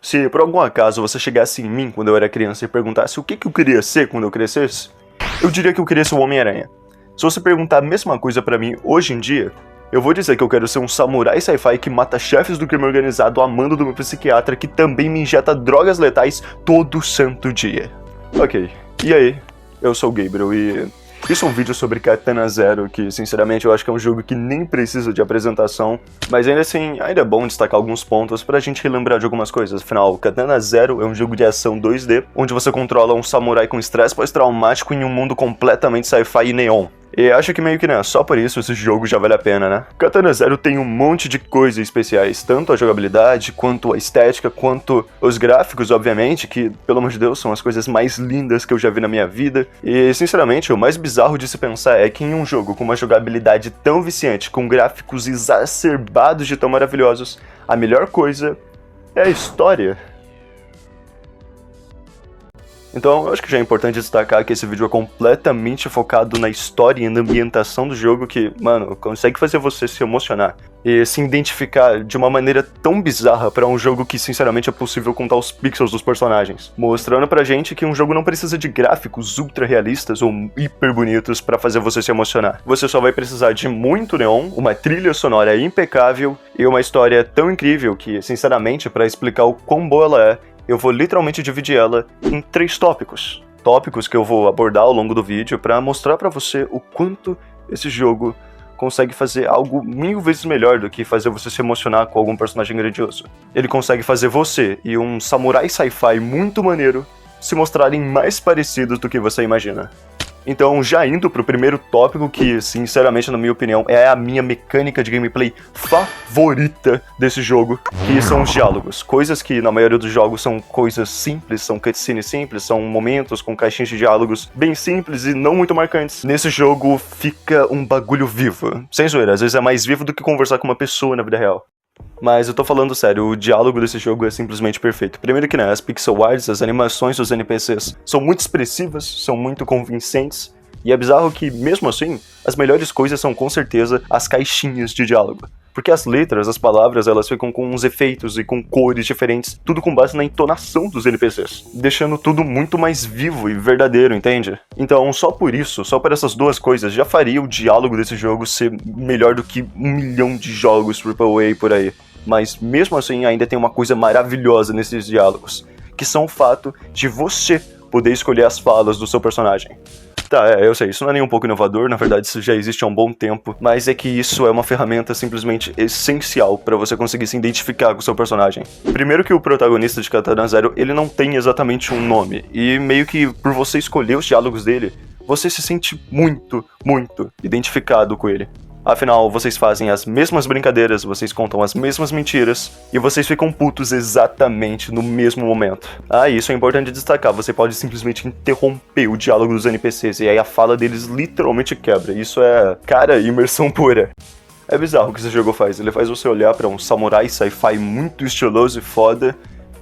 Se por algum acaso você chegasse em mim quando eu era criança e perguntasse o que eu queria ser quando eu crescesse, eu diria que eu queria ser o Homem-Aranha. Se você perguntar a mesma coisa pra mim hoje em dia, eu vou dizer que eu quero ser um samurai sci-fi que mata chefes do crime organizado a mando do meu psiquiatra que também me injeta drogas letais todo santo dia. Ok, e aí? Eu sou o Gabriel e isso é um vídeo sobre Katana Zero, que sinceramente eu acho que é um jogo que nem precisa de apresentação, mas ainda assim, ainda é bom destacar alguns pontos pra gente relembrar de algumas coisas. Afinal, Katana Zero é um jogo de ação 2D, onde você controla um samurai com estresse pós-traumático em um mundo completamente sci-fi e neon. E acho que meio que né, só por isso esse jogo já vale a pena, né? Katana Zero tem um monte de coisas especiais, tanto a jogabilidade, quanto a estética, quanto os gráficos, obviamente, que, pelo amor de Deus, são as coisas mais lindas que eu já vi na minha vida. E, sinceramente, o mais bizarro de se pensar é que em um jogo com uma jogabilidade tão viciante, com gráficos exacerbados de tão maravilhosos, a melhor coisa é a história. Então, eu acho que já é importante destacar que esse vídeo é completamente focado na história e na ambientação do jogo que, mano, consegue fazer você se emocionar e se identificar de uma maneira tão bizarra pra um jogo que, sinceramente, é possível contar os pixels dos personagens, mostrando pra gente que um jogo não precisa de gráficos ultra realistas ou hiper bonitos pra fazer você se emocionar. Você só vai precisar de muito neon, uma trilha sonora impecável e uma história tão incrível que, sinceramente, pra explicar o quão boa ela é, eu vou literalmente dividir ela em 3 tópicos. Tópicos que eu vou abordar ao longo do vídeo pra mostrar pra você o quanto esse jogo consegue fazer algo 1000 vezes melhor do que fazer você se emocionar com algum personagem grandioso. Ele consegue fazer você e um samurai sci-fi muito maneiro se mostrarem mais parecidos do que você imagina. Então, já indo pro primeiro tópico, que, sinceramente, na minha opinião, é a minha mecânica de gameplay favorita desse jogo, que são os diálogos. Coisas que, na maioria dos jogos, são coisas simples, são cutscenes simples, são momentos com caixinhas de diálogos bem simples e não muito marcantes. Nesse jogo, fica um bagulho vivo. Sem zoeira, às vezes é mais vivo do que conversar com uma pessoa na vida real. Mas eu tô falando sério, o diálogo desse jogo é simplesmente perfeito. Primeiro que né, as pixel arts, as animações dos NPCs são muito expressivas, são muito convincentes, e é bizarro que, mesmo assim, as melhores coisas são com certeza as caixinhas de diálogo. Porque as letras, as palavras, elas ficam com uns efeitos e com cores diferentes, tudo com base na entonação dos NPCs, deixando tudo muito mais vivo e verdadeiro, entende? Então, só por isso, só por essas duas coisas, já faria o diálogo desse jogo ser melhor do que 1 milhão de jogos AAA por aí. Mas mesmo assim, ainda tem uma coisa maravilhosa nesses diálogos, que são o fato de você poder escolher as falas do seu personagem. Tá, eu sei, isso não é nem um pouco inovador, na verdade isso já existe há um bom tempo, mas é que isso é uma ferramenta simplesmente essencial pra você conseguir se identificar com o seu personagem. Primeiro que o protagonista de Katana Zero, ele não tem exatamente um nome, e meio que por você escolher os diálogos dele, você se sente muito identificado com ele. Afinal, vocês fazem as mesmas brincadeiras, vocês contam as mesmas mentiras, e vocês ficam putos exatamente no mesmo momento. Ah, isso é importante destacar, você pode simplesmente interromper o diálogo dos NPCs, e aí a fala deles literalmente quebra. Isso é, cara, imersão pura. É bizarro o que esse jogo faz, ele faz você olhar pra um samurai sci-fi muito estiloso e foda,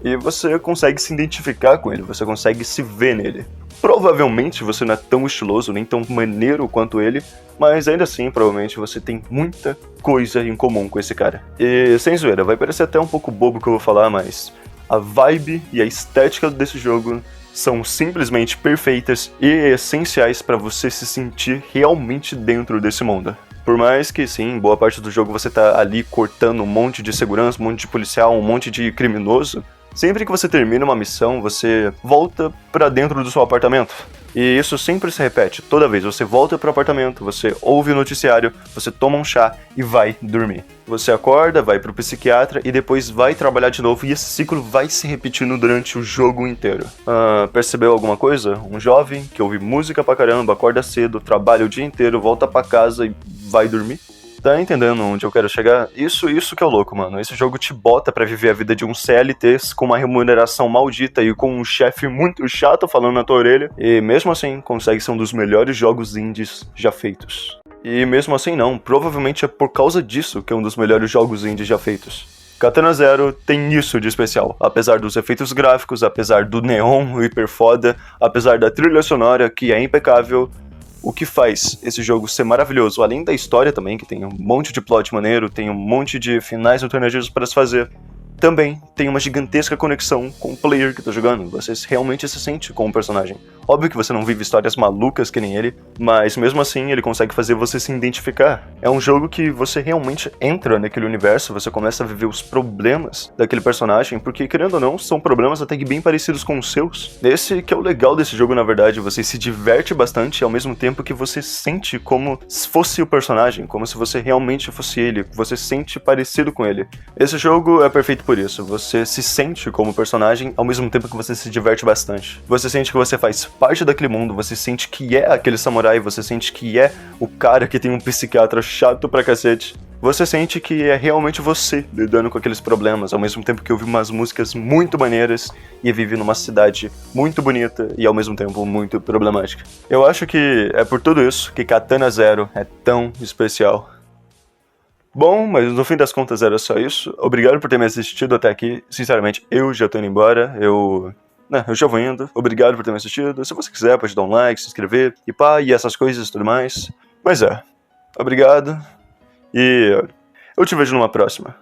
e você consegue se identificar com ele, você consegue se ver nele. Provavelmente você não é tão estiloso, nem tão maneiro quanto ele, mas ainda assim, provavelmente você tem muita coisa em comum com esse cara. E, sem zoeira, vai parecer até um pouco bobo o que eu vou falar, mas a vibe e a estética desse jogo são simplesmente perfeitas e essenciais para você se sentir realmente dentro desse mundo. Por mais que, sim, boa parte do jogo você tá ali cortando um monte de segurança, um monte de policial, um monte de criminoso, sempre que você termina uma missão, você volta pra dentro do seu apartamento. E isso sempre se repete, toda vez. Você volta pro apartamento, você ouve o noticiário, você toma um chá e vai dormir. Você acorda, vai pro psiquiatra e depois vai trabalhar de novo e esse ciclo vai se repetindo durante o jogo inteiro. Percebeu alguma coisa? Um jovem que ouve música pra caramba, acorda cedo, trabalha o dia inteiro, volta pra casa e vai dormir? Tá entendendo onde eu quero chegar? Isso que é o louco, mano. Esse jogo te bota pra viver a vida de um CLT com uma remuneração maldita e com um chefe muito chato falando na tua orelha. E mesmo assim, consegue ser um dos melhores jogos indies já feitos. E mesmo assim não, provavelmente é por causa disso que é um dos melhores jogos indies já feitos. Katana Zero tem isso de especial, apesar dos efeitos gráficos, apesar do neon hiper foda, apesar da trilha sonora que é impecável. O que faz esse jogo ser maravilhoso, além da história também, que tem um monte de plot maneiro, tem um monte de finais alternativos para se fazer, também tem uma gigantesca conexão com o player que tá jogando. Você realmente se sente com o personagem. Óbvio que você não vive histórias malucas que nem ele, mas mesmo assim ele consegue fazer você se identificar. É um jogo que você realmente entra naquele universo, você começa a viver os problemas daquele personagem, porque querendo ou não, são problemas até que bem parecidos com os seus. Esse que é o legal desse jogo, na verdade, você se diverte bastante ao mesmo tempo que você sente como se fosse o personagem, como se você realmente fosse ele, você sente parecido com ele. Esse jogo é perfeito por isso, você se sente como personagem ao mesmo tempo que você se diverte bastante. Você sente que você faz parte daquele mundo, você sente que é aquele samurai, você sente que é o cara que tem um psiquiatra chato pra cacete. Você sente que é realmente você lidando com aqueles problemas, ao mesmo tempo que ouve umas músicas muito maneiras e vive numa cidade muito bonita e ao mesmo tempo muito problemática. Eu acho que é por tudo isso que Katana Zero é tão especial. Bom, mas no fim das contas era só isso. Obrigado por ter me assistido até aqui. Sinceramente, eu já tô indo embora. Eu já vou indo. Obrigado por ter me assistido. Se você quiser, pode dar um like, se inscrever e pá, e essas coisas e tudo mais. Mas obrigado. E eu te vejo numa próxima.